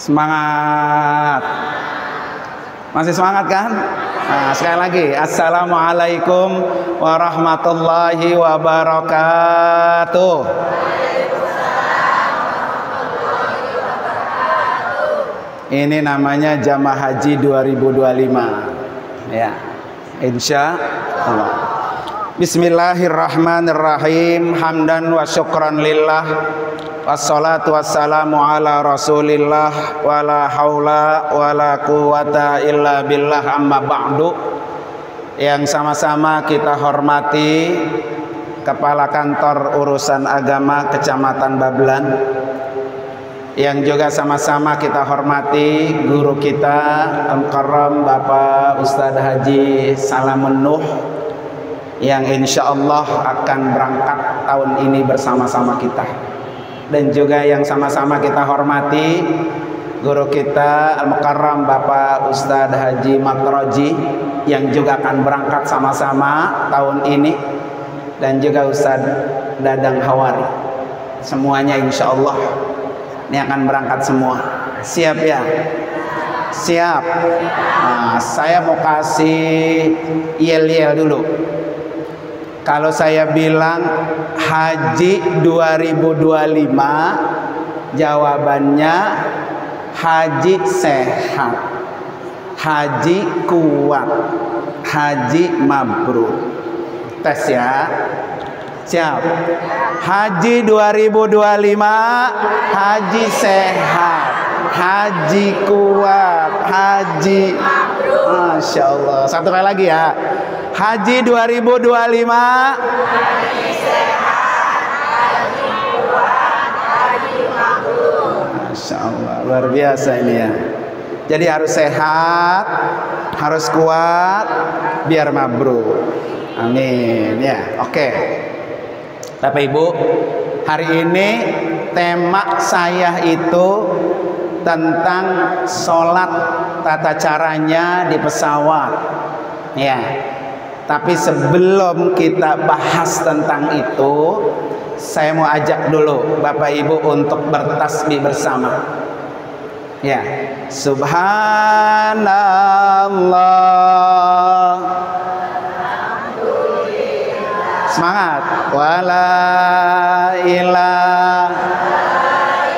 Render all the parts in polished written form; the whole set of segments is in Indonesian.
Semangat. Masih semangat kan? Nah, sekali lagi, Assalamualaikum warahmatullahi wabarakatuh. Ini namanya Jamaah Haji 2025. Ya, insya Allah. Bismillahirrahmanirrahim. Hamdan wa syukran lillah. Wassalatu wassalamu ala rasulillah. Wala haula wala quwata illa billah, amma ba'du. Yang sama-sama kita hormati Kepala Kantor Urusan Agama Kecamatan Babelan, yang juga sama-sama kita hormati guru kita Al-Mukarram Bapak Ustadz Haji Salamun Nuh, yang insya Allah akan berangkat tahun ini bersama-sama kita. Dan juga yang sama-sama kita hormati guru kita Al-Mukarram Bapak Ustadz Haji Makroji, yang juga akan berangkat sama-sama tahun ini. Dan juga Ustadz Dadang Hawari. Semuanya insya Allah ini akan berangkat semua. Siap ya? Siap. Nah, saya mau kasih yel-yel dulu. Kalau saya bilang Haji 2025, jawabannya Haji sehat, Haji kuat, Haji mabrur. Tes ya. Siap. Haji 2025, Haji sehat, Haji kuat, Haji, Masya Allah. Satu kali lagi ya. Haji 2025, Haji sehat, Haji kuat, Haji mabrur. Masya Allah, luar biasa ini ya. Jadi harus sehat, harus kuat, biar mabrur. Amin ya. Oke. Bapak Ibu, hari ini tema saya itu tentang sholat, tata caranya di pesawat. Ya. Tapi sebelum kita bahas tentang itu, saya mau ajak dulu Bapak Ibu untuk bertasbih bersama. Ya. Subhanallah. Semangat. Wala ilaha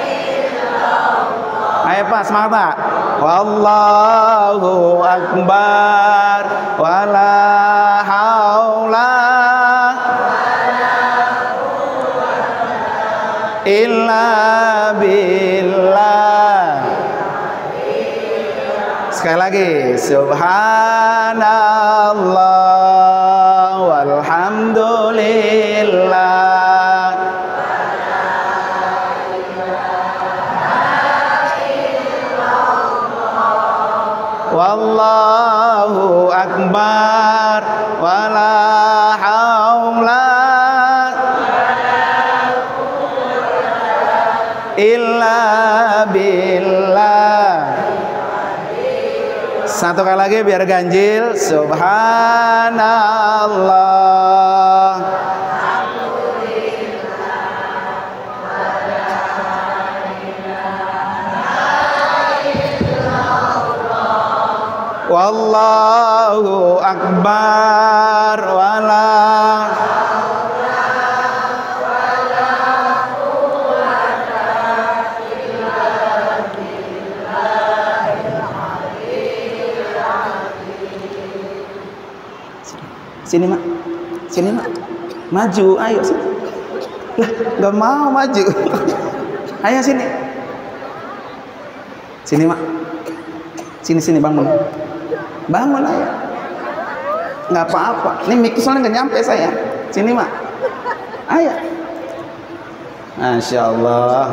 illallah. Ayo Pak, semangat Pak. Wallahu akbar. Wala haula illa billah. Sekali lagi. Subhanallah walhamdulillah. Wallahu akbar. Wala haula illa billah. Satu kali lagi biar ganjil. Subhanallah. Wallahu akbar. Wala sini mak, sini mak, maju, ayo sini. Lah, nggak mau maju. Ayo sini, sini mak, sini bangun, bangun ayo. Nggak apa-apa. Ini mic soalnya nggak nyampe saya. Sini mak, ayo. Masya Allah.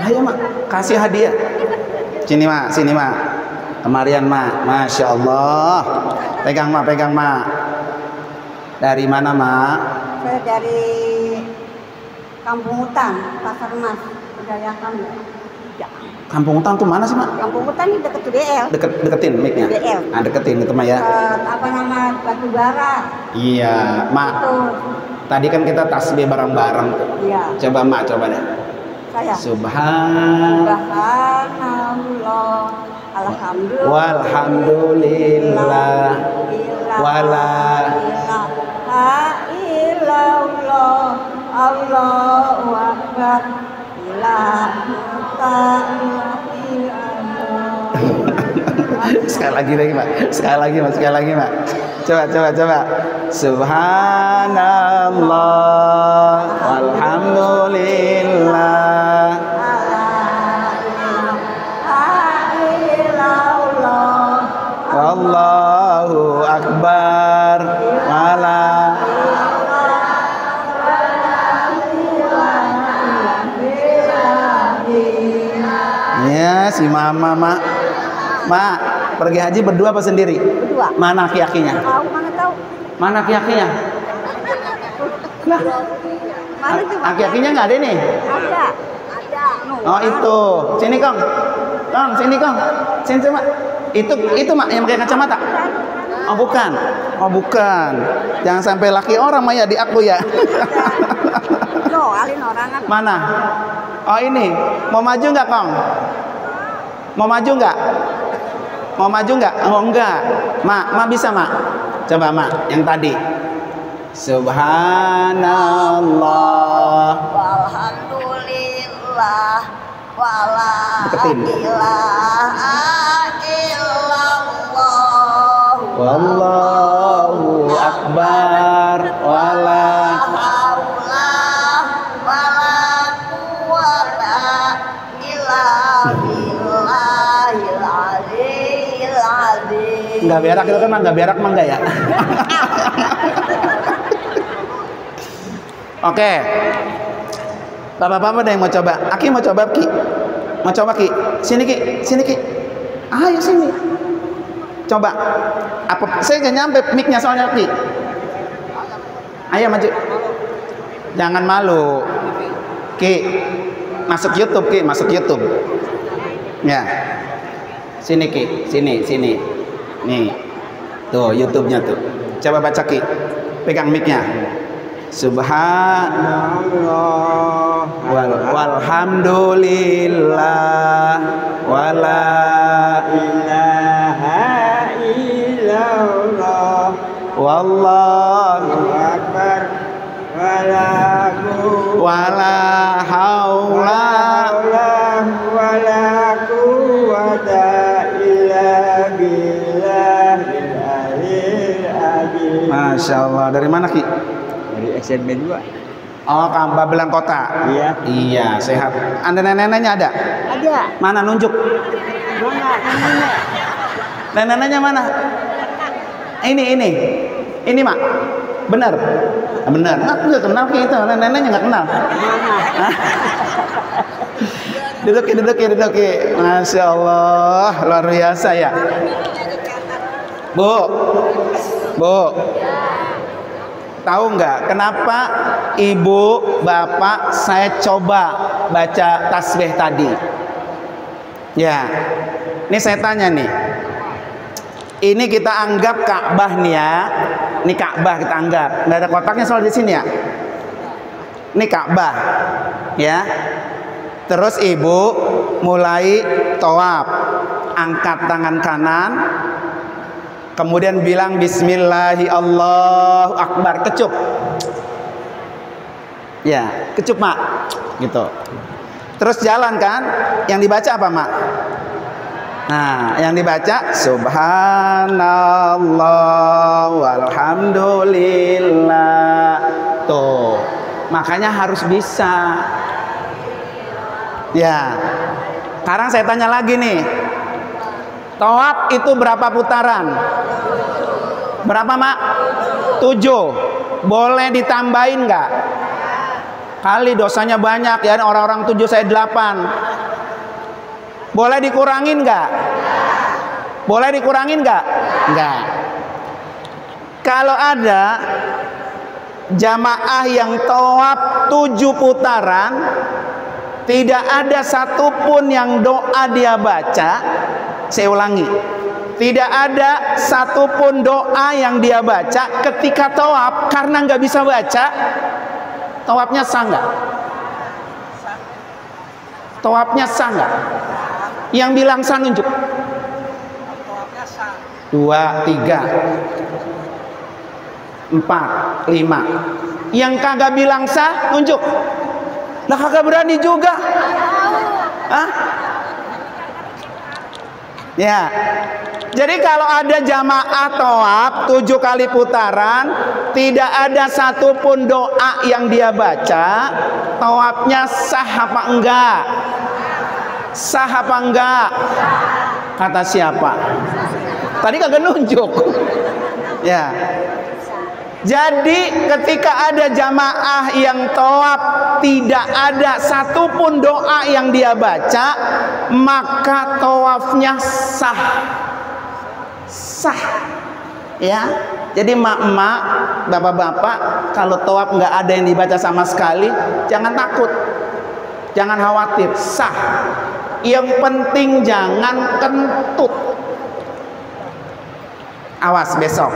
Ayo mak, kasih hadiah. Sini mak, kemarian mak. Masya Allah. Pegang mak, pegang mak. Dari mana mak? Saya dari Kampung Hutan, Pasar Mas, Budaya kami. Ya. Kampung Hutan tuh mana sih mak? Kampung Hutan ini dekat UDL. Deketin mic-nya. UDL. Ah, deketin itu mak ya. Apa nama Batubara? Iya mak. Itu. Tadi kan kita tasbih bareng-bareng. Iya. Coba mak, coba deh. Saya. Subhanallah. Alhamdulillah. Walhamdulillah. Wala ilaha illallah. Allahu akbar. Sekali lagi Pak. Sekali lagi Pak. Coba. Subhanallah walhamdulillah. Wallahu akbar. Wala ya si mama mak pergi haji berdua apa sendiri? Berdua. Mana aki-akinya? Tahu. Mana aki-akinya? Lah, aki-akinya nggak ada nih? Ada. Oh itu, sini Kong, sini Mak. Itu Mak yang pakai kacamata? Oh bukan. Jangan sampai laki orang Maya di aku ya. Loh, alin orangan. Mana? Oh ini, mau maju nggak Kong? Mau maju nggak? Oh enggak. Mak bisa Mak. Coba Mak, yang tadi. Subhanallah. Walhamdulillah. Wala Deketin. ilaha illallah. Wallahu akbar. Wala haula wala quwwata illa billahil aliyil azim. nggak berak itu kan nggak berak mah enggak ya. Oke. Bapak-bapak ada yang mau coba? Aki mau coba Ki? Mau coba Ki? Sini Ki. Ayo sini. Coba. Apa? Saya nggak nyampe mic-nya soalnya Ki. Ayo maju. Jangan malu. Ki. Masuk YouTube Ki. Ya. Sini Ki. Sini. Nih. Tuh YouTube-nya tuh. Coba baca Ki. Pegang mic-nya. Subhanallah walhamdulillah wala ilaha illallah wallahu akbar wala haula wala quwwata illa billahil aliyil azim. Masya Allah. Dari mana Ki? Dari SNB 2. Oh, Babelan Kota. Iya, sehat. Anda nenek-neneknya ada? Ada. Mana nunjuk? Mana nenek? Nenek-neneknya mana? Ini Mak. Benar. Benar. Nggak kenal Ki itu. Neneknya nggak kenal. Mana? Duduk Ki. Masya Allah, luar biasa ya. Bu. Tahu nggak kenapa ibu bapak saya coba baca tasbih tadi? Ya, ini saya tanya nih. Ini kita anggap Ka'bah nih ya. Ini Ka'bah kita anggap. Nggak ada kotaknya soal di sini ya. Ini Ka'bah, ya. Terus ibu mulai tawaf, angkat tangan kanan. Kemudian bilang Bismillahi Allahu Akbar, kecup. Ya, kecup Mak. Gitu. Terus jalan kan? Yang dibaca apa Mak? Nah, yang dibaca Subhanallah walhamdulillah. Tuh. Makanya harus bisa. Ya. Sekarang saya tanya lagi nih. Tawaf itu berapa putaran? Berapa Mak? 7. Boleh ditambahin nggak? Kali dosanya banyak ya, orang-orang 7 saya 8. Boleh dikurangin nggak? Boleh dikurangin nggak? Nggak. Kalau ada jamaah yang tawaf 7 putaran, tidak ada satupun yang doa dia baca. Saya ulangi, tidak ada satupun doa yang dia baca ketika tawaf karena nggak bisa baca. Tawafnya sah nggak? Tawafnya sah nggak? Yang bilang sah nunjuk. 2, 3, 4, 5. Yang kagak bilang sah nunjuk. Lah kagak berani juga. Hah? Ya. Jadi kalau ada jamaah tawaf 7 kali putaran, tidak ada satupun doa yang dia baca, tawafnya sah apa enggak? Sah apa enggak? Kata siapa? Tadi kagak nunjuk. Ya. Jadi ketika ada jamaah yang tawaf tidak ada satupun doa yang dia baca, maka tawafnya sah. Sah. Ya. Jadi mak-mak, bapak-bapak, kalau tawaf nggak ada yang dibaca sama sekali, jangan takut. Jangan khawatir, sah. Yang penting jangan kentut. Awas besok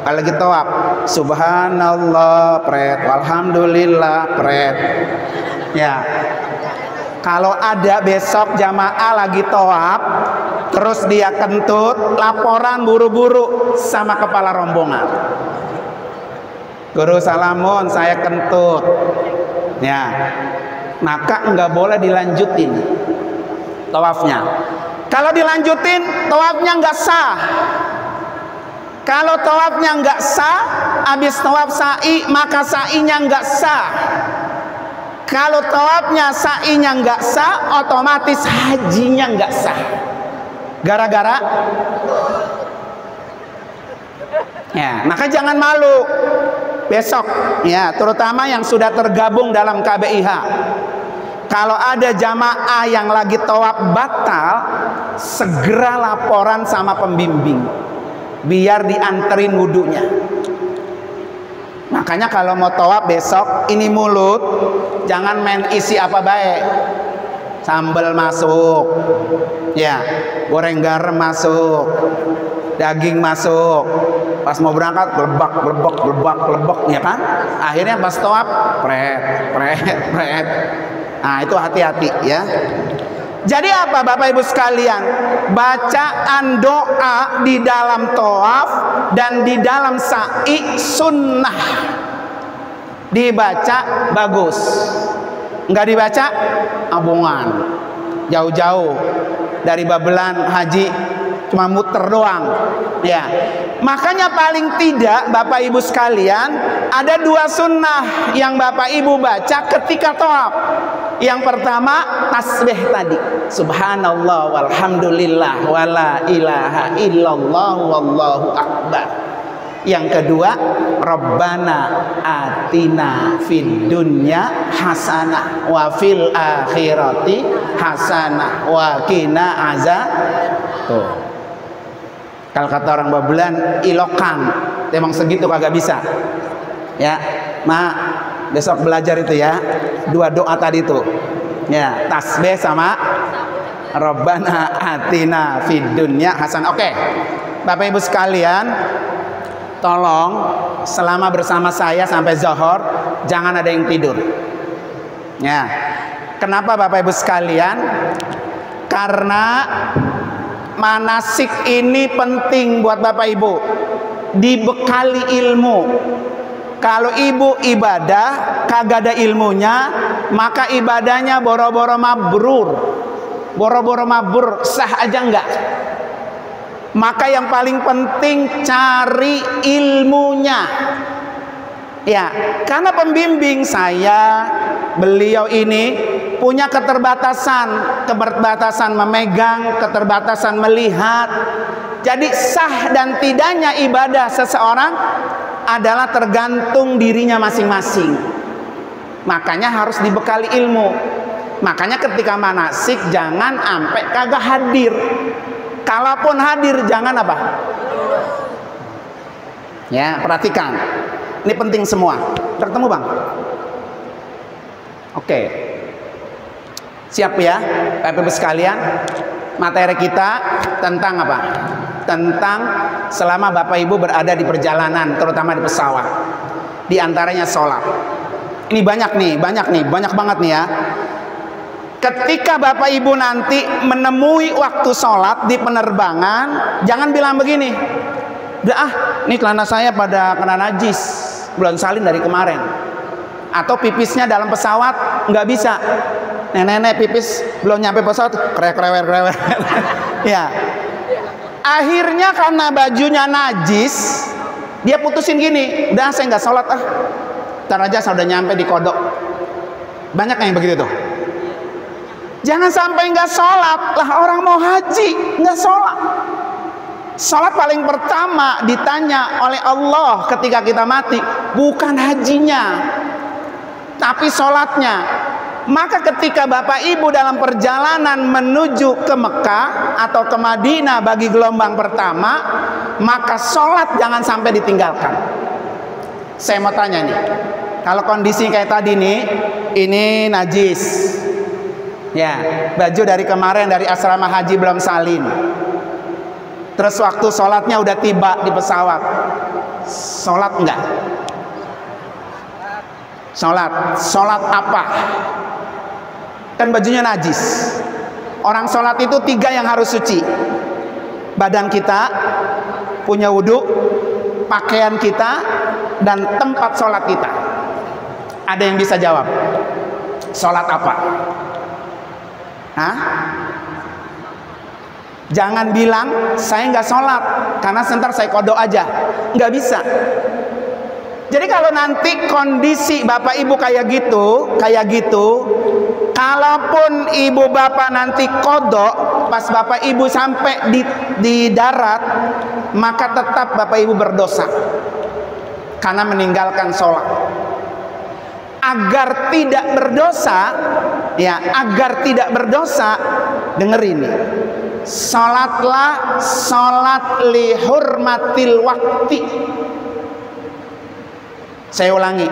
kalau lagi tawaf, subhanallah pret, alhamdulillah pret. Ya. Kalau ada besok jamaah lagi tawaf terus dia kentut, laporan buru-buru sama kepala rombongan. Guru salamun, saya kentut. Ya. Maka enggak boleh dilanjutin tawafnya. Kalau dilanjutin tawafnya enggak sah. Kalau tawafnya enggak sah, habis tawaf sa'i, maka sa'inya enggak sah. Kalau tawafnya sa'inya enggak sah, otomatis hajinya enggak sah. Gara-gara ya, maka jangan malu besok ya, terutama yang sudah tergabung dalam KBIH. Kalau ada jamaah yang lagi tawaf batal, segera laporan sama pembimbing biar dianterin wudunya. Makanya kalau mau tawaf besok, ini mulut jangan main isi apa baik. Sambal masuk, ya, goreng garam masuk, daging masuk. Pas mau berangkat gelebak, ya kan? Akhirnya pas tawaf, pret. Nah itu hati-hati ya. Jadi apa Bapak Ibu sekalian? Bacaan doa di dalam tawaf dan di dalam sa'i sunnah. Dibaca bagus. Enggak dibaca abongan. Jauh-jauh dari Babelan haji cuma muter doang. Ya. Makanya paling tidak Bapak Ibu sekalian ada 2 sunnah yang Bapak Ibu baca ketika tawaf. Yang pertama tasbih tadi, subhanallah walhamdulillah wala ilaha illallah wallahu akbar. Yang kedua, rabbana atina fid dunya hasanah wa fil akhirati hasanah wa qina azab. Tuh. Kalau kata orang Babelan, ilokan. Emang segitu kagak bisa. Ya, besok belajar itu ya, 2 doa tadi tuh ya, tasbih sama rabbana atina fid dunya hasan. Oke, Bapak Ibu sekalian, tolong selama bersama saya sampai zuhur jangan ada yang tidur ya. Kenapa Bapak Ibu sekalian? Karena manasik ini penting buat Bapak Ibu, dibekali ilmu. Kalau ibu ibadah kagak ada ilmunya, maka ibadahnya boro-boro mabrur. Boro-boro mabrur, sah aja enggak. Maka yang paling penting cari ilmunya. Ya, karena pembimbing saya, beliau ini punya keterbatasan memegang, keterbatasan melihat. Jadi sah dan tidaknya ibadah seseorang adalah tergantung dirinya masing-masing. Makanya harus dibekali ilmu. Makanya ketika manasik jangan sampai kagak hadir. Kalaupun hadir jangan apa? Ya, perhatikan. Ini penting semua. Udah ketemu Bang? Oke. Siap ya Bapak Ibu sekalian? Materi kita tentang apa? Tentang selama Bapak Ibu berada di perjalanan, terutama di pesawat. Di antaranya sholat. Ini banyak banget nih ya. ketika Bapak Ibu nanti menemui waktu sholat di penerbangan, jangan bilang begini, udah ini celana saya pada kena najis, belum salin dari kemarin, atau pipisnya dalam pesawat nggak bisa, nenek pipis belum nyampe pesawat krewer ya. Akhirnya karena bajunya najis, dia putusin gini, udah saya nggak sholat ntar aja saya udah nyampe di kodok. Banyak yang begitu tuh. Jangan sampai nggak sholat lah, orang mau haji nggak sholat. Sholat paling pertama ditanya oleh Allah ketika kita mati, bukan hajinya, tapi sholatnya. Maka ketika Bapak Ibu dalam perjalanan menuju ke Mekah atau ke Madinah bagi gelombang pertama, maka sholat jangan sampai ditinggalkan. Saya mau tanya nih, kalau kondisi kayak tadi nih, ini najis ya, baju dari kemarin dari asrama haji belum salin, terus waktu sholatnya udah tiba di pesawat, sholat enggak? Sholat apa? Kan bajunya najis. Orang sholat itu 3 yang harus suci: badan kita, punya wudhu, pakaian kita, dan tempat sholat kita. Ada yang bisa jawab? Sholat apa? Hah? Jangan bilang saya nggak sholat karena sebentar saya kodok aja, nggak bisa. Jadi kalau nanti kondisi Bapak Ibu kayak gitu, kalaupun Ibu Bapak nanti kodok pas Bapak Ibu sampai di darat, maka tetap Bapak Ibu berdosa karena meninggalkan sholat. Agar tidak berdosa, ya, agar tidak berdosa, denger ini. Sholatlah sholat lihurmatil wakti. Saya ulangi,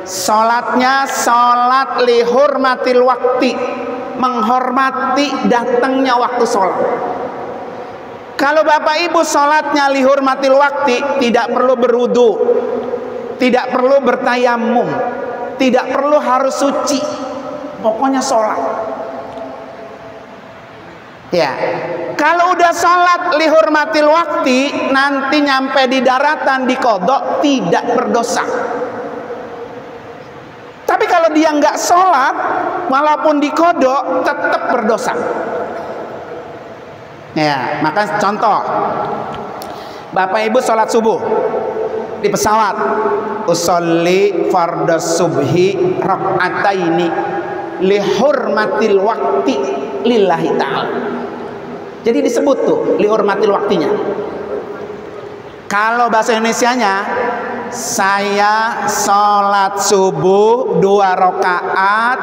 sholatnya sholat lihurmatil wakti, menghormati datangnya waktu sholat. Kalau Bapak Ibu sholatnya lihurmatil wakti, tidak perlu berwudu, tidak perlu bertayamum, tidak perlu harus suci, pokoknya sholat. Ya, kalau udah sholat lihurmatil wakti, nanti nyampe di daratan di kodok tidak berdosa. Tapi kalau dia nggak sholat, walaupun di kodok tetap berdosa. Ya, maka contoh, Bapak Ibu sholat subuh di pesawat, usolli fardhas subhi rak'ataini lihurmatil wakti lillahi ta'ala. Jadi disebut tuh lihurmatil waktinya. Kalau bahasa Indonesianya, saya sholat subuh 2 rakaat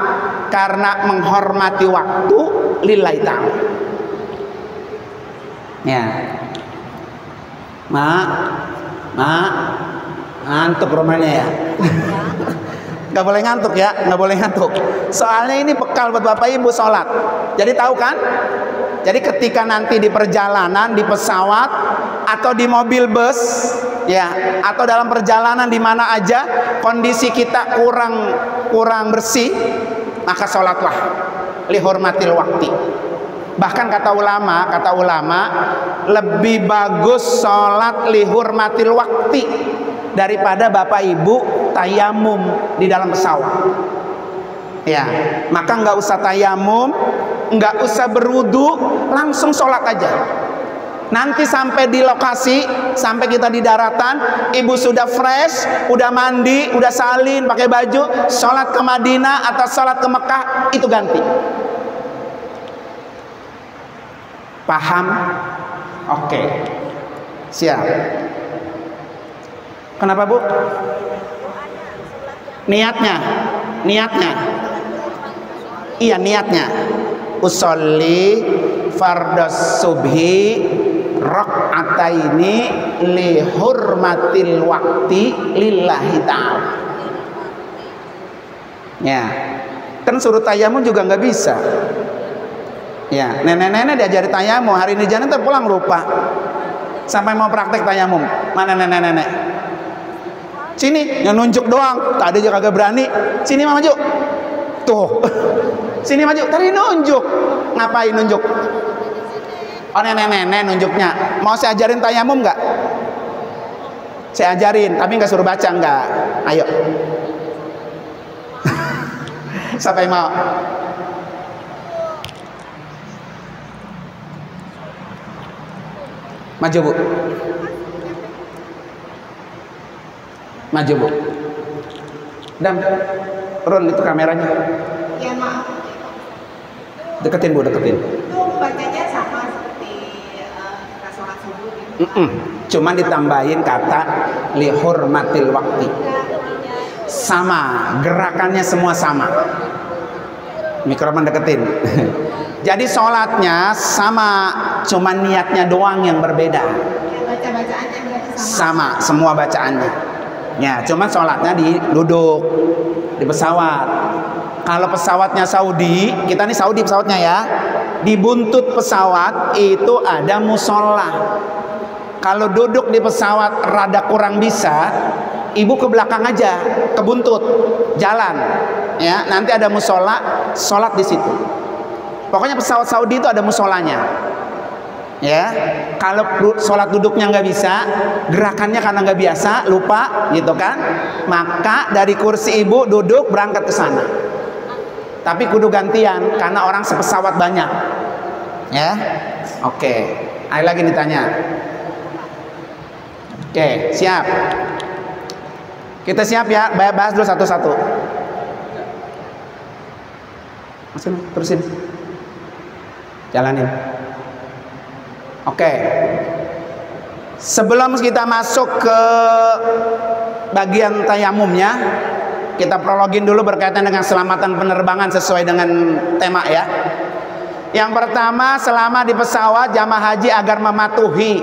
karena menghormati waktu lillahi ta'ala. Ya, mak, ngantuk rumahnya ya. Gak boleh ngantuk ya, gak boleh ngantuk. Soalnya ini bekal buat Bapak Ibu sholat. Jadi tahu kan? Jadi ketika nanti di perjalanan, di pesawat atau di mobil bus, ya, atau dalam perjalanan di mana aja kondisi kita kurang bersih, maka sholatlah lihurmatil wakti. Bahkan kata ulama lebih bagus sholat lihurmatil wakti daripada Bapak Ibu tayamum di dalam pesawat. Ya, maka nggak usah tayamum, nggak usah berwudu, langsung sholat aja. Nanti sampai di lokasi, sampai kita di daratan, Ibu sudah fresh, udah mandi, udah salin, pakai baju, sholat ke Madinah atau sholat ke Mekah, itu ganti. Paham? Oke. Siap. Kenapa Bu? Niatnya. Iya, niatnya. Usolli fardhas subhi rak'ataini lihurmatil wakti lillahi ta'ala. Ya. Kan suruh tayamum juga nggak bisa. Ya, nenek-nenek diajari tayamum, hari ini jangan terpulang lupa. Sampai mau praktek tayamum. Mana nenek-nenek? Sini, yang nunjuk doang. Tadi juga kagak berani. Sini maju. Tuh. Sini maju. Tadi nunjuk. Ngapain nunjuk? Oh, nenek-nenek nunjuknya. Mau saya ajarin tayamum nggak? Saya ajarin, tapi nggak suruh baca nggak. Ayo. Siapa yang mau? Maju, Bu. Maju, Bu. Dam, turun itu kameranya. Ya maaf. Deketin, Bu, deketin. Itu bacanya sama seperti kita sholat subuh gitu. Cuman ditambahin kata lihurmatil wakti. Sama, gerakannya semua sama. Mikrofon deketin. Jadi sholatnya sama, cuman niatnya doang yang berbeda. Ya, baca-bacaannya berarti Sama, semua bacaannya. Ya, cuman sholatnya duduk di pesawat. Kalau pesawatnya Saudi, kita nih Saudi pesawatnya ya. Di buntut pesawat itu ada musola. Kalau duduk di pesawat rada kurang bisa, ibu ke belakang aja, ke buntut, jalan. Ya, nanti ada musola, sholat di situ. Pokoknya pesawat Saudi itu ada musolanya. Ya, kalau sholat duduknya nggak bisa, gerakannya karena nggak biasa, lupa, gitu kan? Maka dari kursi ibu duduk berangkat ke sana. Tapi kudu gantian karena orang sepesawat banyak. Ya, oke. Ada lagi ditanya. Oke, siap. Kita siap ya, bahas dulu satu-satu. Masukin, terusin. Jalanin. Oke. Sebelum kita masuk ke bagian tayamumnya, kita prologin dulu berkaitan dengan selamatan penerbangan sesuai dengan tema ya. Yang pertama, selama di pesawat jamaah haji agar mematuhi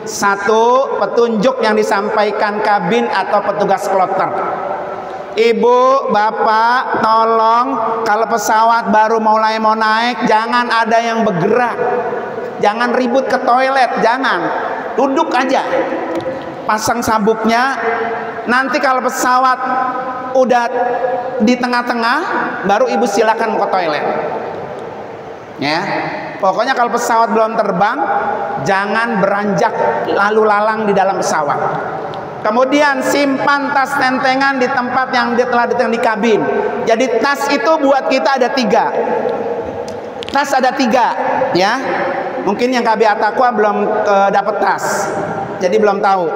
satu petunjuk yang disampaikan kabin atau petugas kloter. Ibu, bapak, tolong kalau pesawat baru mulai mau naik, jangan ada yang bergerak, jangan ribut ke toilet, jangan, duduk aja, pasang sabuknya. Nanti kalau pesawat udah di tengah-tengah, baru ibu silakan ke toilet. Ya, pokoknya kalau pesawat belum terbang, jangan beranjak lalu lalang di dalam pesawat. Kemudian simpan tas tentengan di tempat yang telah ditentukan di kabin. Jadi tas itu buat kita ada 3. Tas ada 3, ya. Mungkin yang KB Atakwa belum dapat tas, jadi belum tahu.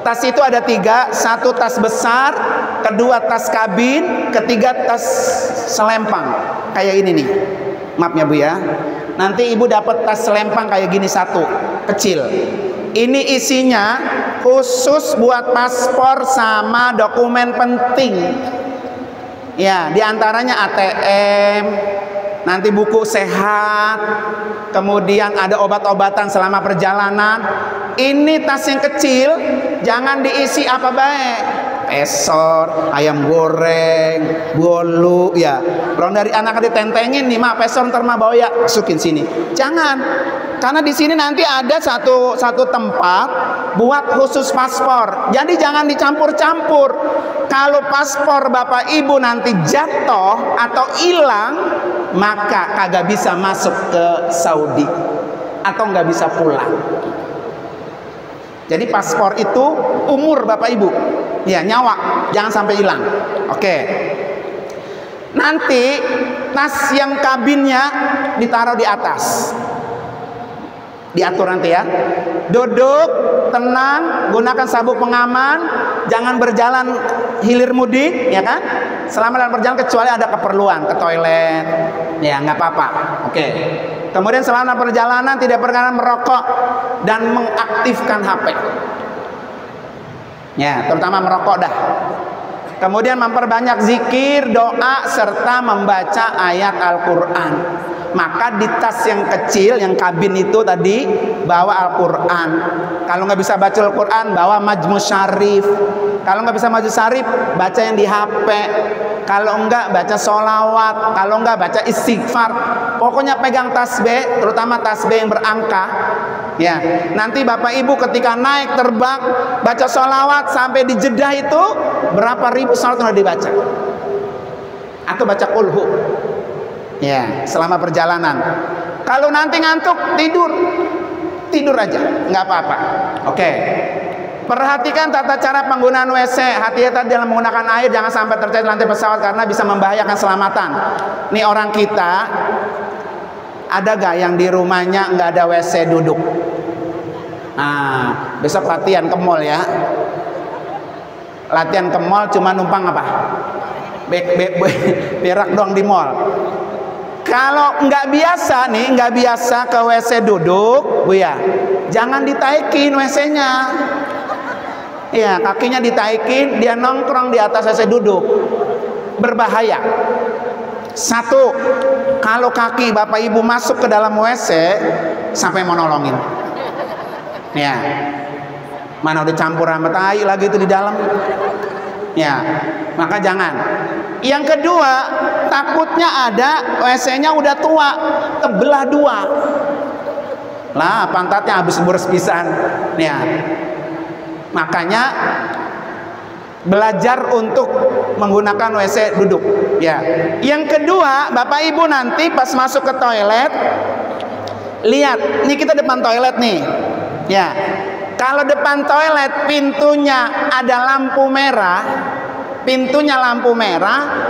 Tas itu ada 3, 1 tas besar, 2 tas kabin, 3 tas selempang. Kayak ini nih. Maaf ya Bu ya. Nanti ibu dapat tas selempang kayak gini 1, kecil. Ini isinya khusus buat paspor sama dokumen penting. Ya, diantaranya ATM, nanti buku sehat, kemudian ada obat-obatan selama perjalanan. Ini tas yang kecil, jangan diisi apa baik. Pesor, ayam goreng, bolu, ya. Kalau dari anak ditentengin nih, mak pesor ntar mah bawa ya, masukin sini. Jangan, karena di sini nanti ada satu tempat buat khusus paspor. Jadi jangan dicampur-campur. Kalau paspor bapak ibu nanti jatuh atau hilang, maka kagak bisa masuk ke Saudi atau nggak bisa pulang. Jadi paspor itu umur bapak ibu, ya, nyawa, jangan sampai hilang. Oke. Nanti tas yang kabinnya ditaruh di atas, diatur nanti ya. Duduk tenang, gunakan sabuk pengaman, jangan berjalan hilir mudik, ya kan? Selama dalam perjalanan kecuali ada keperluan ke toilet, ya nggak apa-apa. Oke. Kemudian selama perjalanan tidak pernah merokok dan mengaktifkan HP. Ya, terutama merokok dah. Kemudian memperbanyak zikir, doa, serta membaca ayat Al-Quran. Maka di tas yang kecil, yang kabin itu tadi, bawa Al-Quran. Kalau nggak bisa baca Al-Quran, bawa Majmu Syarif. Kalau nggak bisa Majmu Syarif, baca yang di HP. Kalau enggak, baca sholawat. Kalau enggak, baca istighfar. Pokoknya pegang tasbih, terutama tasbih yang berangka. Ya, nanti bapak ibu ketika naik terbang, baca sholawat sampai di Jeddah itu berapa ribu sholawat sudah dibaca. Atau baca kulhu. Ya, selama perjalanan. Kalau nanti ngantuk, tidur aja, nggak apa-apa. Oke. Perhatikan tata cara penggunaan WC. Hati-hati dalam menggunakan air, jangan sampai terjatuh di lantai pesawat karena bisa membahayakan keselamatan. Nih orang kita, ada gak yang di rumahnya nggak ada WC duduk? Nah, besok latihan ke mall ya. Latihan ke mall cuma numpang apa? Berak doang di mall. Kalau nggak biasa nih, nggak biasa ke WC duduk, Bu ya, jangan ditaikin WC-nya. Ya, kakinya ditaikin, dia nongkrong di atas WC duduk. Berbahaya. Satu, kalau kaki Bapak Ibu masuk ke dalam WC, sampai mau nolongin. Ya, mana udah campur sama tai lagi itu di dalam. Ya, maka jangan. Yang kedua, takutnya ada WC-nya udah tua, kebelah dua. Lah, pantatnya habis boros pisan. Ya. Makanya belajar untuk menggunakan WC duduk. Ya. Yang kedua, Bapak Ibu nanti pas masuk ke toilet, lihat, nih kita depan toilet nih. Ya. Kalau depan toilet pintunya ada lampu merah,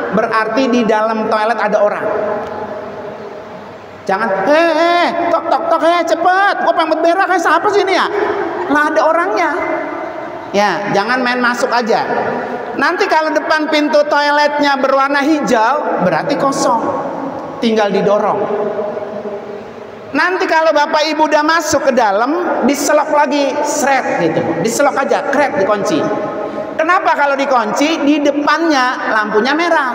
berarti di dalam toilet ada orang. Jangan, tok, cepet, gua pengen berak, siapa sih ini ya? Lah ada orangnya. Ya, jangan main masuk aja. Nanti kalau depan pintu toiletnya berwarna hijau, berarti kosong, tinggal didorong. Nanti kalau Bapak Ibu udah masuk ke dalam, diselok lagi, sret gitu. Diselok aja, kret, dikunci. Kenapa kalau dikunci? Di depannya lampunya merah.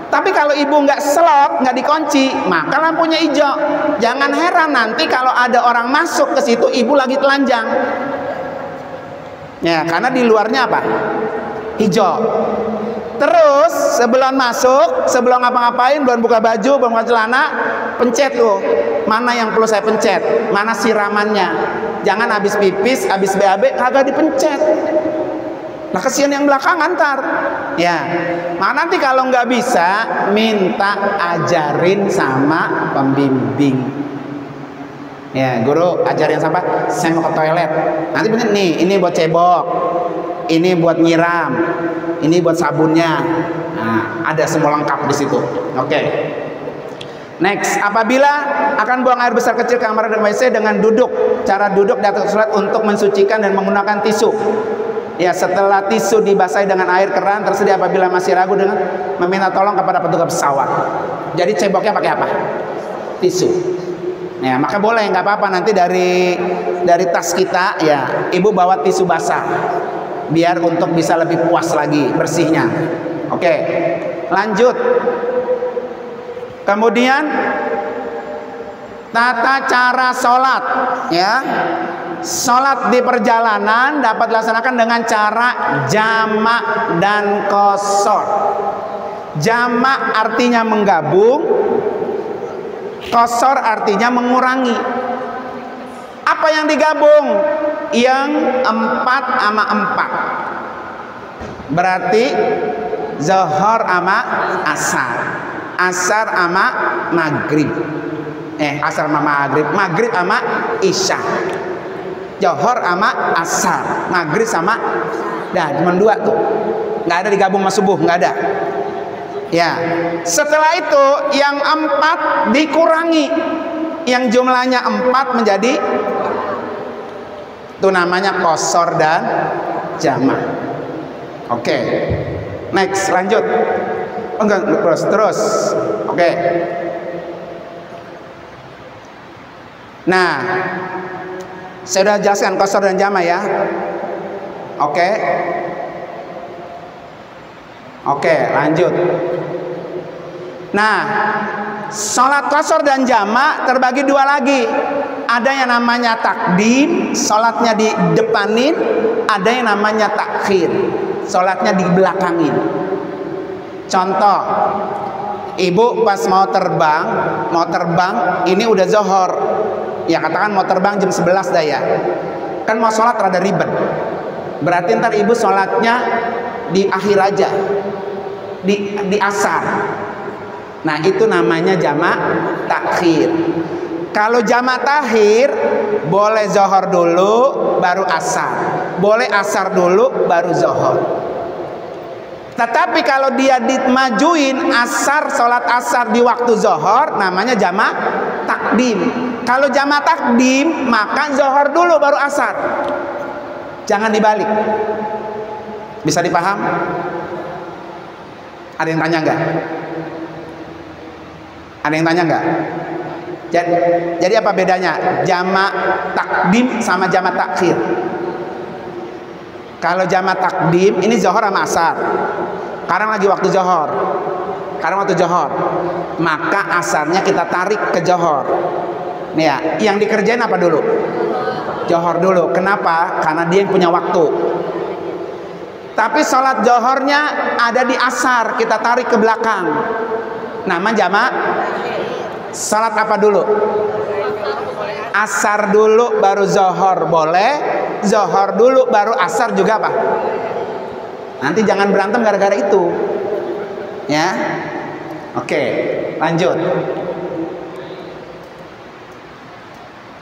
Tapi kalau Ibu nggak selok, nggak dikunci, maka lampunya hijau. Jangan heran nanti kalau ada orang masuk ke situ, Ibu lagi telanjang. Ya, karena di luarnya apa? Hijau. Terus sebelum masuk, sebelum ngapa-ngapain, belum buka baju, belum buka celana, pencet tuh. Mana yang perlu saya pencet? Mana siramannya? Jangan habis pipis, habis BAB kagak dipencet. Nah, kesian yang belakang antar. Ya. Nah, nanti kalau nggak bisa, minta ajarin sama pembimbing. Ya, guru ajarin sampai saya mau ke toilet. Nanti bener nih, ini buat cebok, ini buat nyiram, ini buat sabunnya. Nah, ada semua lengkap di situ. Oke. Next, apabila akan buang air besar kecil ke kamar dan WC dengan duduk, cara duduk di atas toilet untuk mensucikan dan menggunakan tisu. Ya, setelah tisu dibasahi dengan air keran tersedia apabila masih ragu dengan meminta tolong kepada petugas pesawat. Jadi ceboknya pakai apa? Tisu. Ya, maka boleh, nggak apa-apa, nanti dari tas kita ya, Ibu bawa tisu basah biar untuk bisa lebih puas lagi bersihnya. Oke, lanjut. Kemudian tata cara sholat ya. Sholat di perjalanan dapat dilaksanakan dengan cara jamak dan qashar. Jamak artinya menggabung, qashar artinya mengurangi. Apa yang digabung? Yang 4 sama 4. Berarti zuhur sama asar, asar sama maghrib. Asar sama maghrib, maghrib sama isya. Zuhur sama asar, maghrib sama, dah cuma 2 tuh, nggak ada digabung sama subuh, nggak ada. Ya, setelah itu yang 4 dikurangi, yang jumlahnya 4 menjadi, itu namanya qashar dan jamak. Oke, next, lanjut. Enggak, terus. Oke. Nah, saya sudah jelaskan qashar dan jamak ya. Oke. Oke, lanjut. Nah, sholat qashar dan jamak terbagi 2 lagi. Ada yang namanya takdim, sholatnya di depanin. Ada yang namanya takhir, sholatnya di belakangin. Contoh, Ibu pas mau terbang, ini udah zuhur. Ya katakan mau terbang jam 11 dah ya. Kan mau sholat rada ribet. Berarti ntar Ibu sholatnya di akhir aja, di asar. Nah, itu namanya jamak takhir. Kalau jamak takhir boleh zohor dulu baru asar, boleh asar dulu baru zohor. Tetapi kalau dia dimajuin asar, sholat asar di waktu zohor, namanya jamak takdim. Kalau jamak takdim maka zohor dulu baru asar, jangan dibalik. Bisa dipaham? Ada yang tanya nggak? Ada yang tanya nggak? Jadi apa bedanya jamak takdim sama jamak takhir? Kalau jamak takdim ini zohor sama asar. Sekarang lagi waktu zohor. Sekarang waktu zohor. Maka asarnya kita tarik ke zohor. Nih ya, yang dikerjain apa dulu? Zohor dulu. Kenapa? Karena dia yang punya waktu. Tapi sholat zohornya ada di asar, kita tarik ke belakang. Nama jamak. Salat apa dulu? Asar dulu baru zohor boleh, zohor dulu baru asar juga apa? Nanti jangan berantem gara-gara itu, ya. Oke, lanjut.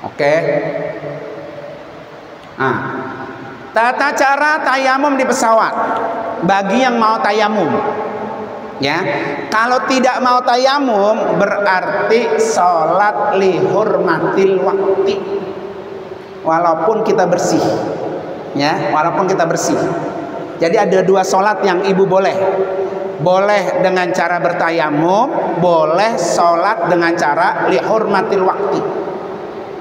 Oke. Nah, tata cara tayamum di pesawat bagi yang mau tayamum. Ya, kalau tidak mau tayamum berarti sholat lihurmatil wakti, walaupun kita bersih, ya, walaupun kita bersih. Jadi ada dua sholat yang ibu boleh dengan cara bertayamum, boleh sholat dengan cara lihurmatil wakti,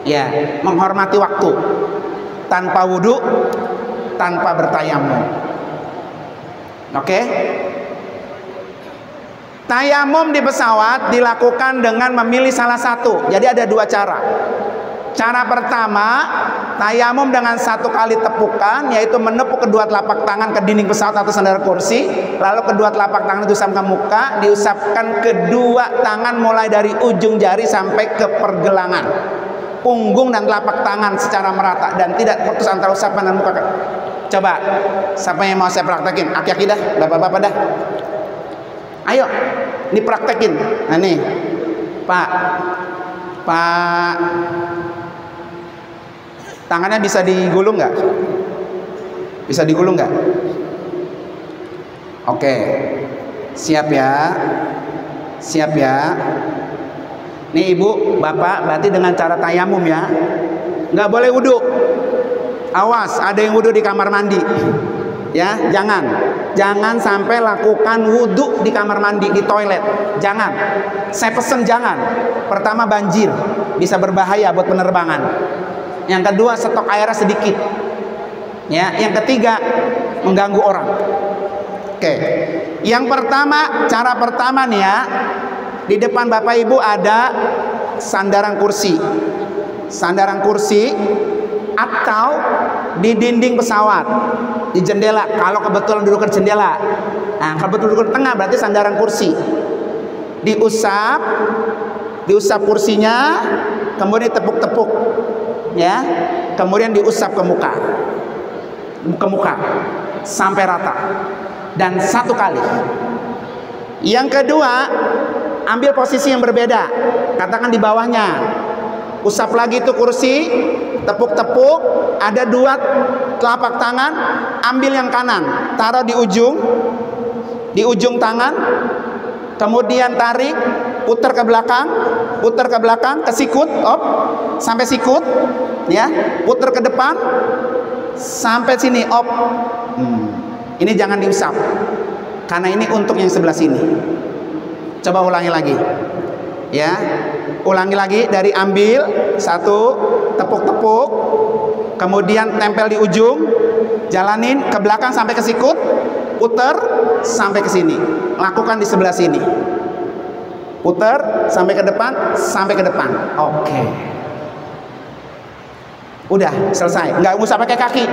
ya, menghormati waktu, tanpa wudhu, tanpa bertayamum. Oke? Tayamum di pesawat dilakukan dengan memilih salah satu. Jadi ada dua cara. Cara pertama, tayamum dengan satu kali tepukan, yaitu menepuk kedua telapak tangan ke dinding pesawat atau sandal kursi, lalu kedua telapak tangan diusap ke muka, diusapkan kedua tangan mulai dari ujung jari sampai ke pergelangan punggung dan telapak tangan secara merata dan tidak putus antara usapan dan muka. Coba, siapa yang mau saya praktekin? Aki-aki dah, bapak-bapak dah. Ayo, dipraktekin. Nah nih, Pak, tangannya bisa digulung nggak? Bisa digulung nggak? Oke, siap ya, siap ya. Nih ibu, bapak, berarti dengan cara tayamum ya, nggak boleh wudhu. Awas, ada yang wudhu di kamar mandi. Ya, jangan sampai lakukan wudhu di kamar mandi, di toilet. Jangan, saya pesen jangan. Pertama banjir, bisa berbahaya buat penerbangan. Yang kedua stok airnya sedikit. Ya, yang ketiga mengganggu orang. Oke, yang pertama, cara pertama nih ya, di depan bapak ibu ada sandaran kursi, atau di dinding pesawat, di jendela. Kalau kebetulan duduk ke jendela, nah kebetulan duduk di tengah berarti sandaran kursi. Diusap kursinya, kemudian tepuk-tepuk, ya, kemudian diusap ke muka sampai rata dan satu kali. Yang kedua, ambil posisi yang berbeda, katakan di bawahnya. Usap lagi itu kursi, tepuk-tepuk, ada dua telapak tangan, ambil yang kanan, taruh di ujung tangan, kemudian tarik, putar ke belakang, ke sikut, sampai sikut, ya, putar ke depan, sampai sini, Ini jangan diusap, karena ini untuk yang sebelah sini. Coba ulangi lagi, ya. Ulangi lagi dari ambil satu, tepuk-tepuk, kemudian tempel di ujung, jalanin ke belakang sampai ke sikut, puter sampai ke sini. Lakukan di sebelah sini. Puter sampai ke depan, Oke. Udah selesai. Nggak usah pakai kaki.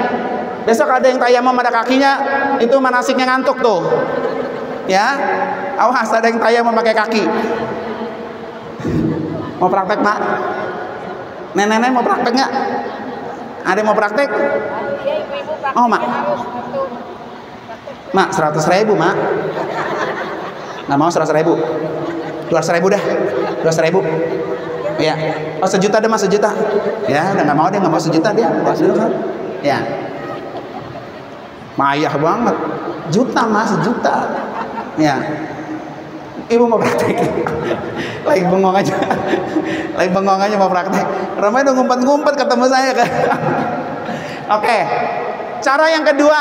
Besok ada yang tayamum ada kakinya, itu manasiknya ngantuk tuh. Ya, awas ada yang tayamum pakai kaki. Mau praktek, Mak? Nenek mau praktek nggak? Ada yang mau praktek? Oh, Mak. Mak, 100.000, Mak. Nggak mau 100.000. 200.000 dah, 200.000. Ya, oh sejuta deh mas, sejuta. Ya, udah nggak mau, dia nggak mau sejuta dia. Ya, mayah banget, juta mas, sejuta. Ya, ibu mau praktek, lagi bengong aja, lagi bengong aja mau praktek. Ramai udah ngumpet-ngumpet ketemu saya kan. Oke, cara yang kedua,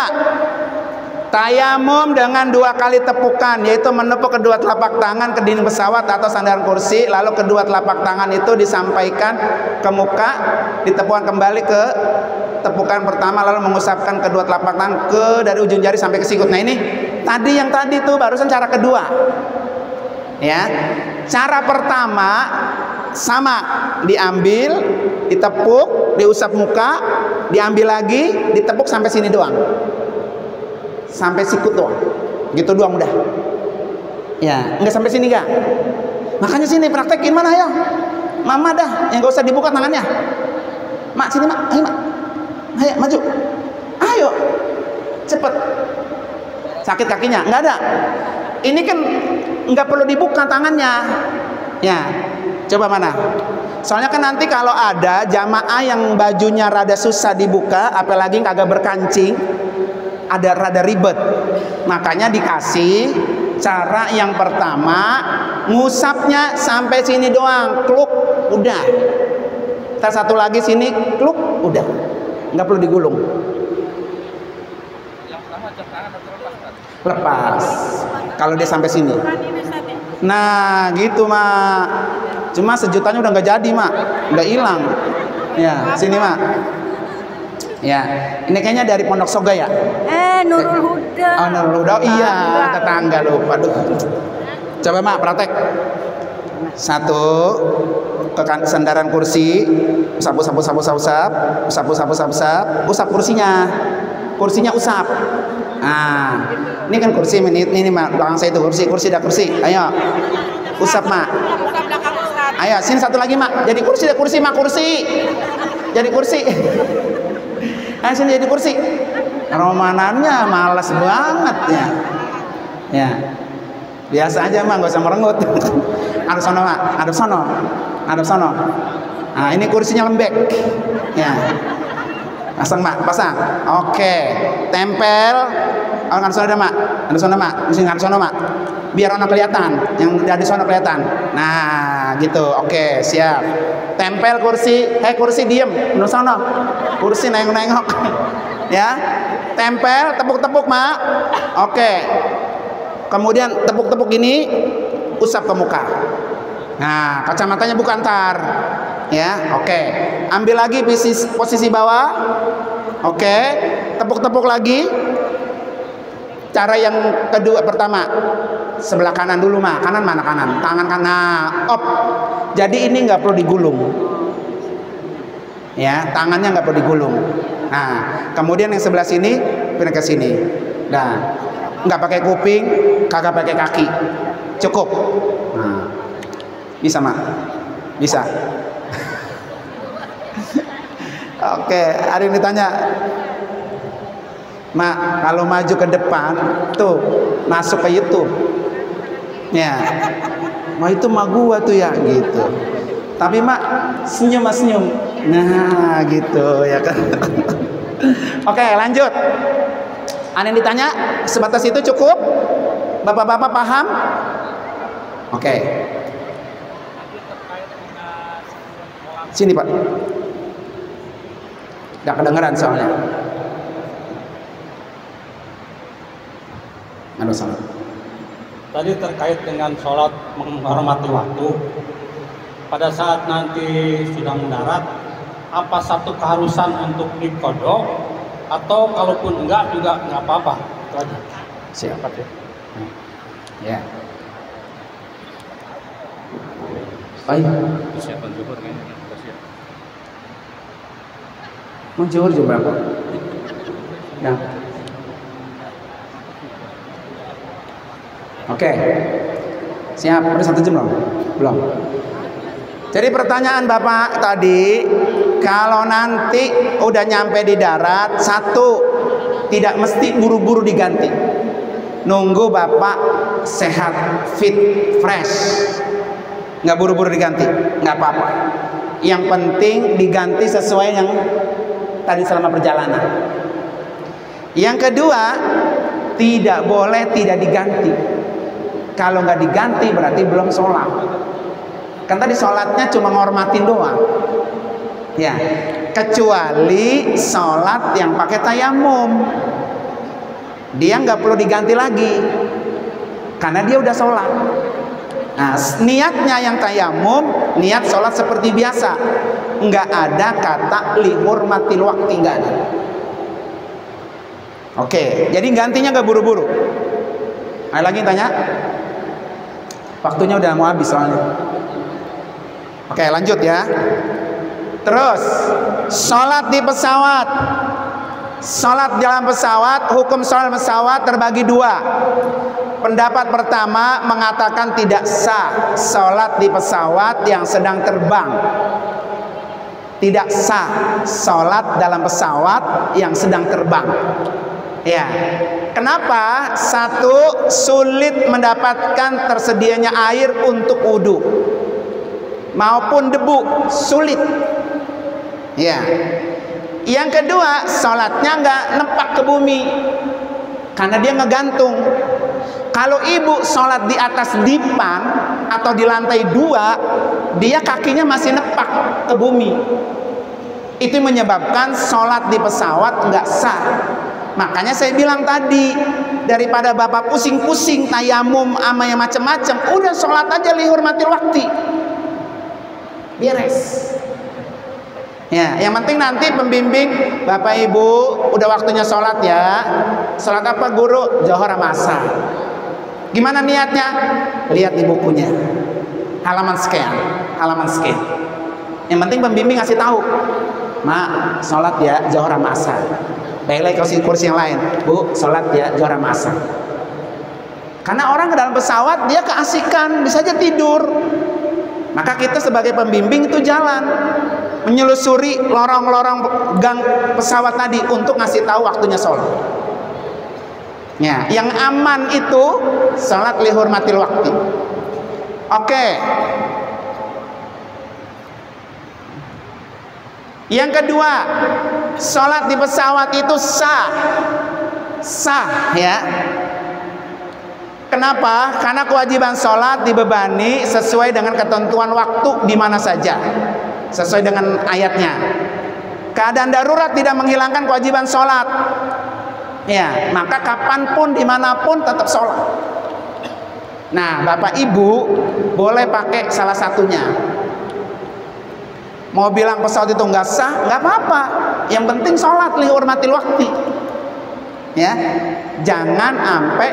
tayamum dengan 2 kali tepukan, yaitu menepuk kedua telapak tangan ke dinding pesawat atau sandaran kursi, lalu kedua telapak tangan itu disampaikan ke muka, ditepukkan kembali ke tepukan pertama, lalu mengusapkan kedua telapak tangan dari ujung jari sampai ke sikut. Nah ini tadi yang tadi tuh barusan cara kedua. Ya, cara pertama sama, diambil, ditepuk, diusap muka, diambil lagi, ditepuk sampai sini doang, sampai sikut doang, gitu doang udah. Ya, nggak sampai sini nggak. Makanya sini praktekin mana ayo, mama dah, yang nggak usah dibuka tangannya. Mak sini mak, ayo mak, ayo maju, ayo, cepet. Sakit kakinya nggak ada. Ini kan nggak perlu dibuka tangannya. Ya, coba mana? Soalnya kan nanti kalau ada jamaah yang bajunya rada susah dibuka, apalagi kagak berkancing, ada rada ribet. Makanya dikasih cara yang pertama, ngusapnya sampai sini doang, kluk, udah. Ntar satu lagi sini, kluk, udah. Nggak perlu digulung. Lepas. Kalau dia sampai sini. Nah, gitu mak. Cuma sejutanya udah nggak jadi mak, udah hilang. Ya, sini mak. Ya, ini kayaknya dari Pondok Soga ya. Nurul Huda. Oh, Nurul Huda. Oh, iya, tetangga lupa. Aduh. Coba mak praktek. 1 ke sandaran kursi, usap kursinya. Kursinya usap. Nah, ini kan kursi ini mak, belakang saya itu kursi dah kursi. Ayo. Usap mak. Ayo, sini satu lagi mak. Jadi kursi mak, kursi. Jadi kursi. Ayo sini jadi kursi. Romanannya malas banget ya. Ya. Biasa aja mak, nggak usah merengut. Adep sono mak, adep sono. Nah, ini kursinya lembek. Ya. Pasang mak, pasang. Oke. Tempel. Oh, ngadep sono mak. Mesti ngadep sono mak. Biar orang kelihatan, yang dari sono kelihatan. Nah, gitu. Oke, siap. Tempel kursi. Kursi diem. Ngadep sono. Kursi nengok-nengok. Ya. Tempel, tepuk-tepuk mak. Oke. Kemudian tepuk-tepuk gini, usap ke muka. Nah, kacamatanya bukan ntar. Ya, oke. Ambil lagi posisi bawah. Oke. Tepuk-tepuk lagi. Cara yang kedua pertama, sebelah kanan dulu mak. Kanan mana kanan? Tangan kanan. Op. Jadi ini nggak perlu digulung. Ya, tangannya nggak perlu digulung. Nah, kemudian yang sebelah sini pindah ke sini. Nah, nggak pakai kuping, kagak pakai kaki, cukup. Nah, bisa mak, bisa. Oke, ada yang ditanya, mak kalau maju ke depan tuh masuk ke YouTube, ya, mak itu mak gua tuh ya gitu. Tapi mak senyum. Nah, gitu ya kan. Oke, lanjut. Ada yang ditanya, sebatas itu cukup? Bapak-bapak paham? Oke. Sini Pak. Gak kedengeran soalnya. Tadi terkait dengan sholat menghormati waktu. Pada saat nanti sudah mendarat, apa satu keharusan untuk dikodok? Atau kalaupun enggak juga nggak apa-apa, itu aja. Siapa ya? Ya. Baik. Persiapan zuhur kayaknya kita siap. Mau zuhur jam berapa? Ya. Oke. Siap. Udah 1 jam belum? Belum. Jadi pertanyaan Bapak tadi, kalau nanti udah nyampe di darat, 1, tidak mesti buru-buru diganti. Nunggu Bapak sehat, fit, fresh. nggak buru-buru diganti, nggak apa-apa. Yang penting diganti sesuai yang tadi selama perjalanan. Yang kedua, tidak boleh tidak diganti. Kalau nggak diganti berarti belum sholat. Kan tadi sholatnya cuma ngormatin doang. Ya, kecuali sholat yang pakai tayamum, dia nggak perlu diganti lagi karena dia udah sholat. Nah, niatnya yang tayamum, niat sholat seperti biasa, nggak ada kata li hurmatil waqti, nggak ada. Oke, jadi gantinya nggak buru-buru. Ada lagi yang tanya? Waktunya udah mau habis soalnya. Oke, lanjut ya. Terus, sholat di pesawat. Sholat dalam pesawat, hukum sholat pesawat terbagi dua. Pendapat pertama mengatakan tidak sah sholat di pesawat yang sedang terbang. Tidak sah sholat dalam pesawat yang sedang terbang. Ya, kenapa? Satu, sulit mendapatkan tersedianya air untuk wudhu maupun debu, sulit. Ya. Yang kedua, sholatnya nggak nempak ke bumi karena dia ngegantung. Kalau ibu sholat di atas dipan atau di lantai 2, dia kakinya masih nepak ke bumi. Itu menyebabkan sholat di pesawat nggak sah. Makanya saya bilang tadi, daripada bapak pusing-pusing tayamum ama yang macam-macam, udah sholat aja li hurmatil waqti, beres. Ya, yang penting nanti pembimbing, bapak ibu udah waktunya sholat ya. Sholat apa guru? Johor sama asar. Gimana niatnya? Lihat di bukunya, halaman sekian, halaman sekian. Yang penting pembimbing ngasih tahu, mak sholat ya Johor sama asar. Baiklah kursi yang lain, bu sholat ya Johor sama asar. Karena orang ke dalam pesawat dia keasikan, bisa aja tidur. Maka kita sebagai pembimbing itu jalan menyelusuri lorong-lorong gang pesawat tadi untuk ngasih tahu waktunya sholat. Ya, yang aman itu sholat li hurmatil waqti. Oke. Yang kedua, sholat di pesawat itu sah, sah ya. Kenapa? Karena kewajiban sholat dibebani sesuai dengan ketentuan waktu di mana saja, sesuai dengan ayatnya. Keadaan darurat tidak menghilangkan kewajiban sholat. Ya, maka kapanpun dimanapun tetap sholat. Nah, bapak ibu boleh pakai salah satunya. Mau bilang pesawat itu nggak sah, nggak apa-apa. Yang penting sholat li hurmatil waqti. Ya, jangan sampai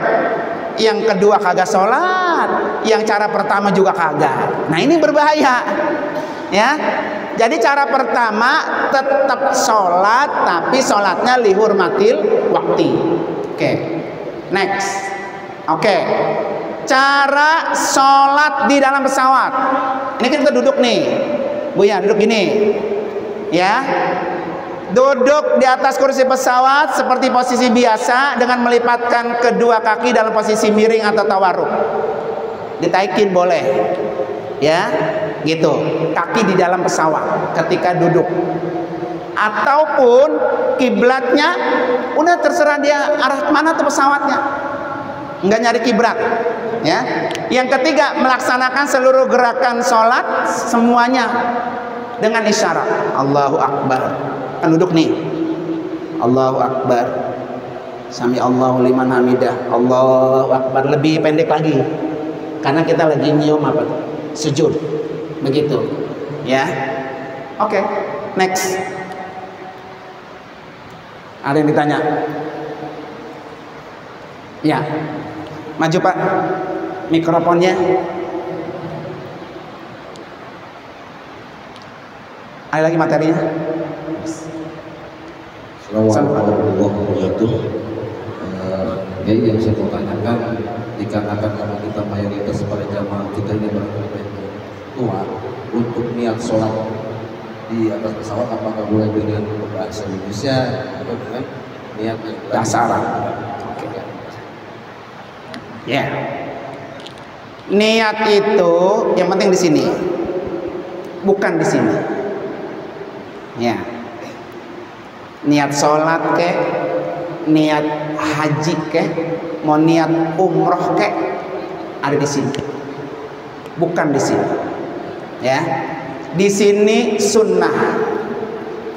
yang kedua kagak sholat, yang cara pertama juga kagak. Nah ini berbahaya. Ya, jadi cara pertama tetap sholat, tapi sholatnya li hurmatil waqti. Oke, next. Oke, cara sholat di dalam pesawat. Ini kita duduk nih, Bu ya, duduk gini, ya. Duduk di atas kursi pesawat seperti posisi biasa dengan melipatkan kedua kaki dalam posisi miring atau tawarruk. Ditaikin boleh, ya, gitu. Kaki di dalam pesawat ketika duduk. Ataupun kiblatnya udah terserah dia arah mana tuh pesawatnya, nggak nyari kiblat, ya. Yang ketiga, melaksanakan seluruh gerakan sholat semuanya dengan isyarat Allahu Akbar. Kan duduk nih, Allahu Akbar, sami Allahu liman hamidah, Allahu Akbar. Lebih pendek lagi karena kita lagi nyium apa? Sujud, begitu, ya. Oke, next. Ada yang ditanya? Ya, maju Pak, mikrofonnya. Ada lagi materinya? Assalamualaikum warahmatullahi wabarakatuh. Jadi yang saya mau tanyakan, dikarenakan kalau kita mayoritas pada jamaah kita ini beragama tua, untuk niat sholat di atas pesawat apakah boleh dengan bahasa Indonesia atau dengan niat yang bahasa Arab? Oke. Ya. Niat itu yang penting di sini, bukan di sini. Ya. Niat sholat ke, niat haji ke, mau niat umroh ke, ada di sini. Bukan di sini. Ya. Di sini sunnah,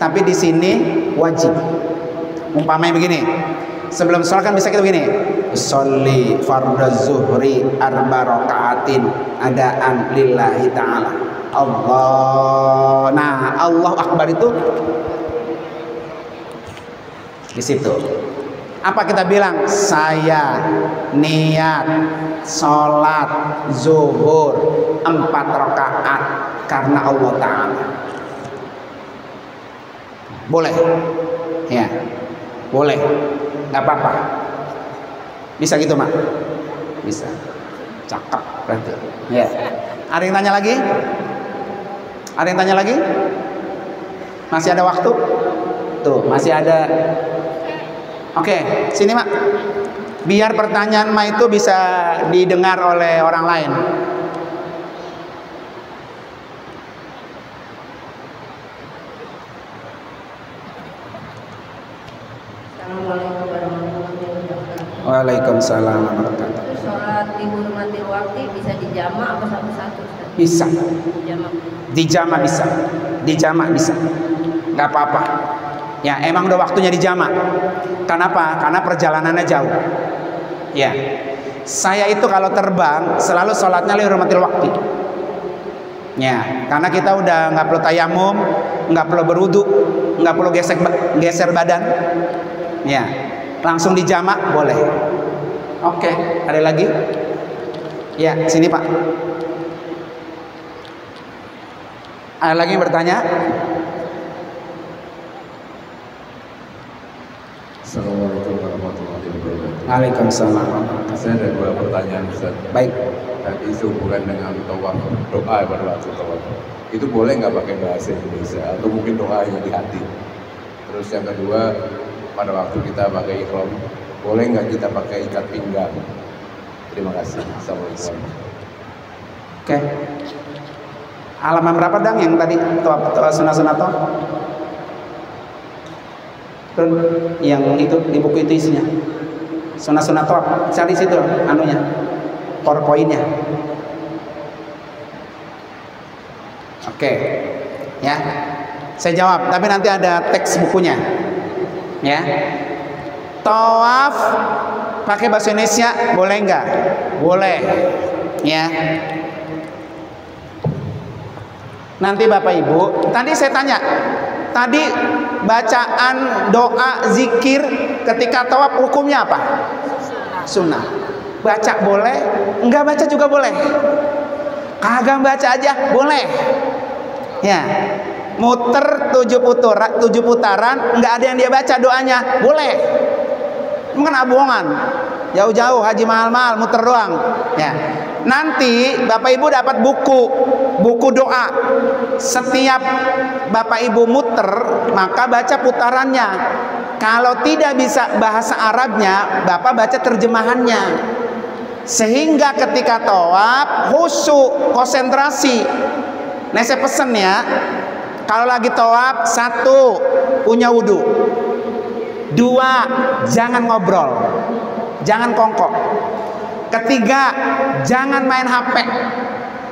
tapi di sini wajib. Umpamanya begini, sebelum sholat kan bisa kita begini, sholli fardhu zuhri arba rakaatin adaan lillahi ta'ala. Allah. Nah, Allahu Akbar itu di situ. Apa kita bilang? Saya niat sholat zuhur 4 rakaat karena Allah Ta'ala. Boleh? Ya, boleh. Gak apa-apa. Bisa gitu, Mak? Bisa. Cakep berarti. Ya. Ada yang tanya lagi? Ada yang tanya lagi? Masih ada waktu? Tuh, masih ada. Oke, sini Mak. Biar pertanyaan Mak itu bisa didengar oleh orang lain. Assalamualaikum warahmatullahi wabarakatuh. Waalaikumsalam warahmatullahi wabarakatuh. Sholat di hurmatil waktu bisa dijamak apa satu-satu? Bisa. Dijamak. Dijamak bisa. Dijamak bisa. Gak apa-apa. Ya, emang udah waktunya dijamak. Kenapa? Karena perjalanannya jauh. Ya. Saya itu kalau terbang selalu sholatnya li hurmatil waktu. Ya, karena kita udah nggak perlu tayamum, nggak perlu berwudu, nggak perlu geser badan. Ya, langsung dijamak boleh. Oke, ada lagi? Ya, sini Pak. Ada lagi yang bertanya? Assalamualaikum warahmatullahi wabarakatuh. Waalaikumsalam. Saya ada 2 pertanyaan Ustaz. Baik. Tadi sehubungan dengan tawaf, doa pada waktu tawaf. Itu boleh nggak pakai bahasa Indonesia atau mungkin doa yang di hati? Terus yang kedua, pada waktu kita pakai ihram, boleh nggak kita pakai ikat pinggang? Terima kasih. Assalamualaikum. Oke. Halaman berapa Dang yang tadi sunah-sunah tawaf? Yang itu di buku itu isinya sunah-sunah tawaf, cari situ anunya, PowerPoint-nya. Oke, ya, saya jawab, tapi nanti ada teks bukunya, ya. Tawaf pakai bahasa Indonesia boleh nggak? Boleh, ya. Nanti Bapak Ibu, tadi saya tanya, tadi bacaan doa zikir ketika tawaf hukumnya apa? Sunnah. Baca boleh, enggak baca juga boleh. Kagak baca aja boleh. Ya. Muter 7 putaran, enggak ada yang dia baca doanya, boleh. Bukan abohongan. Jauh-jauh haji mahal-mahal muter doang. Ya. Nanti Bapak Ibu dapat buku doa. Setiap Bapak Ibu muter, maka baca putarannya. Kalau tidak bisa bahasa Arabnya, Bapak baca terjemahannya. Sehingga ketika tawaf khusyuk, konsentrasi. Nah, saya pesen ya, kalau lagi tawaf, 1, punya wudu. 2, jangan ngobrol, jangan kongkok. 3, jangan main HP,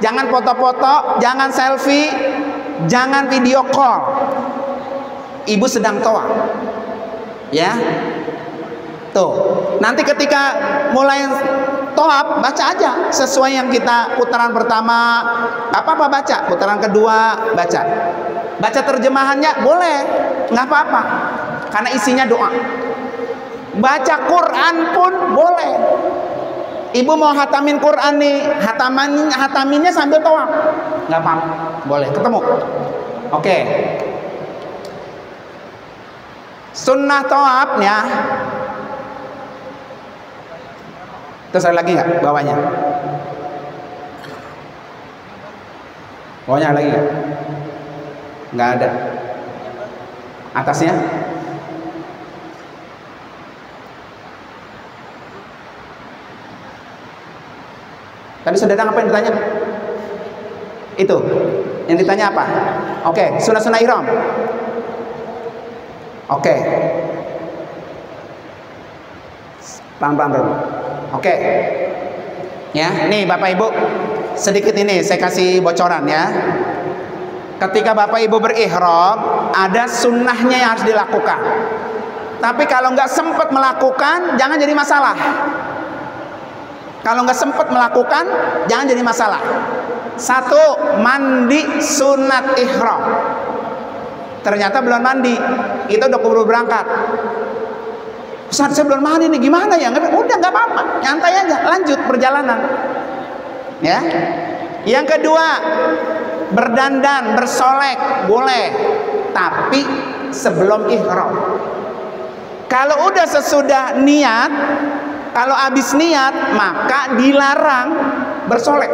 jangan foto-foto, jangan selfie, jangan video call. Ibu sedang tawaf, ya. Tuh, nanti ketika mulai tawaf baca aja sesuai yang kita putaran pertama, apa baca, putaran kedua baca. Baca terjemahannya boleh, nggak apa-apa, karena isinya doa. Baca Quran pun boleh. Ibu mau hatamin Quran nih, hataminnya sambil tawaf, nggak apa-apa, boleh. Ketemu, oke. Sunnah tawafnya, terus ada lagi nggak bawahnya? Bawahnya ada lagi nggak? Nggak ada. Atasnya? Tadi sudah ada apa yang ditanya? Itu yang ditanya apa? Oke, sunah-sunah ihram. Oke. Pelan-pelan. Oke. Ya, nih Bapak Ibu, sedikit ini saya kasih bocoran ya. Ketika Bapak Ibu berihram, ada sunnahnya yang harus dilakukan. Tapi kalau nggak sempat melakukan, jangan jadi masalah. Kalau nggak sempat melakukan, jangan jadi masalah. Satu, mandi sunat ihram. Ternyata belum mandi, itu udah keburu berangkat. Ustaz, saya belum mandi nih, gimana ya? Udah nggak apa-apa, nyantai aja, lanjut perjalanan. Ya. Yang kedua, berdandan, bersolek boleh, tapi sebelum ihram. Kalau udah sesudah niat, kalau habis niat, maka dilarang bersolek.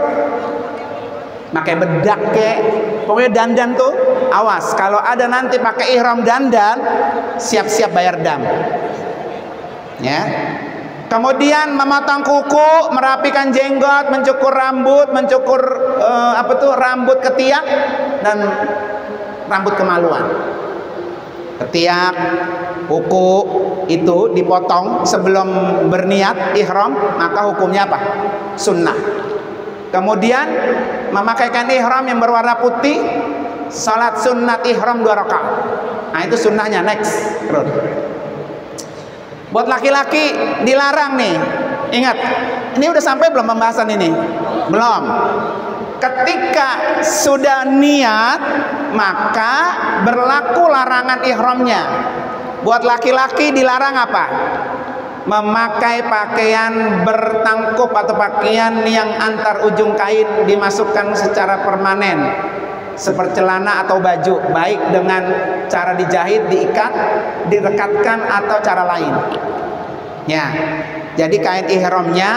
Pakai bedak kek, pokoknya dandan tuh awas. Kalau ada nanti pakai ihram dandan, siap-siap bayar dam. Ya. Kemudian memotong kuku, merapikan jenggot, mencukur rambut, mencukur rambut ketiak dan rambut kemaluan. Ketiak, kuku itu dipotong sebelum berniat ihram, maka hukumnya apa? Sunnah. Kemudian memakaikan ihram yang berwarna putih, salat sunnat ihram 2 rakaat. Nah, itu sunnahnya. Next. Terus. Buat laki-laki dilarang nih. Ingat, ini udah sampai belum pembahasan ini? Belum. Ketika sudah niat, maka berlaku larangan ihramnya. Buat laki-laki dilarang apa? Memakai pakaian bertangkup atau pakaian yang antar ujung kain dimasukkan secara permanen, seperti celana atau baju, baik dengan cara dijahit, diikat, direkatkan atau cara lain. Ya, jadi kain ihramnya